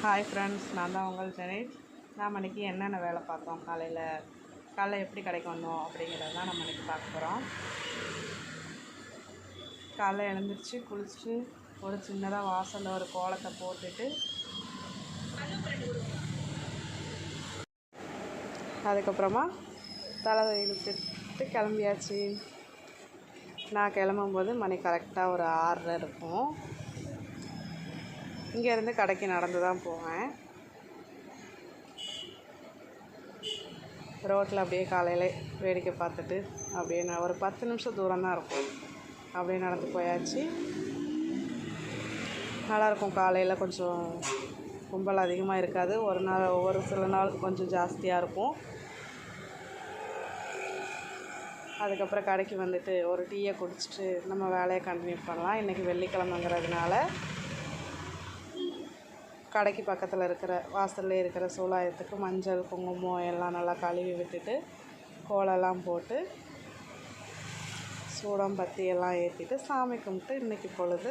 Hi friends, நான் தான் உங்கள் ஜெனேஷ். நாம் இன்றைக்கி என்னென்ன வேலை பார்த்தோம், காலைல எப்படி கடைக்கு வந்தோம் அப்படிங்கிறது தான் நம்ம இன்றைக்கி பார்க்க போகிறோம். காலைல எழுந்திரிச்சு குளிச்சுட்டு ஒரு சின்னதாக வாசலில் ஒரு கோலத்தை போட்டுட்டு அதுக்கப்புறமா தலை இழுத்துட்டு கிளம்பியாச்சு. நான் கிளம்பும்போது மணி கரெக்டாக ஒரு 6:30 இருக்கும். இங்கேருந்து கடைக்கு நடந்து தான் போவேன். ரோட்டில் அப்படியே காலையில் வேடிக்கை பார்த்துட்டு அப்படியே ஒரு 10 நிமிஷம் தூரம் தான் இருக்கும். அப்படியே நடந்து போயாச்சு. நல்லாயிருக்கும். காலையில் கொஞ்சம் கும்பல் அதிகமாக இருக்காது. ஒரு சில நாள் கொஞ்சம் ஜாஸ்தியாக இருக்கும். அதுக்கப்புறம் கடைக்கு வந்துட்டு ஒரு டீயை குடிச்சிட்டு நம்ம வேலையை கண்டினியூ பண்ணலாம். இன்றைக்கி வெள்ளிக்கிழமைங்கிறதுனால கடைக்கு பக்கத்தில் இருக்கிற வாசலில் இருக்கிற சூலாயத்துக்கு மஞ்சள் குங்குமம் எல்லாம் நல்லா கழுவி விட்டுட்டு கோலெல்லாம் போட்டு சூடம் பத்தி எல்லாம் ஏற்றிட்டு சாமி கும்பிட்டு இன்றைக்கி பொழுது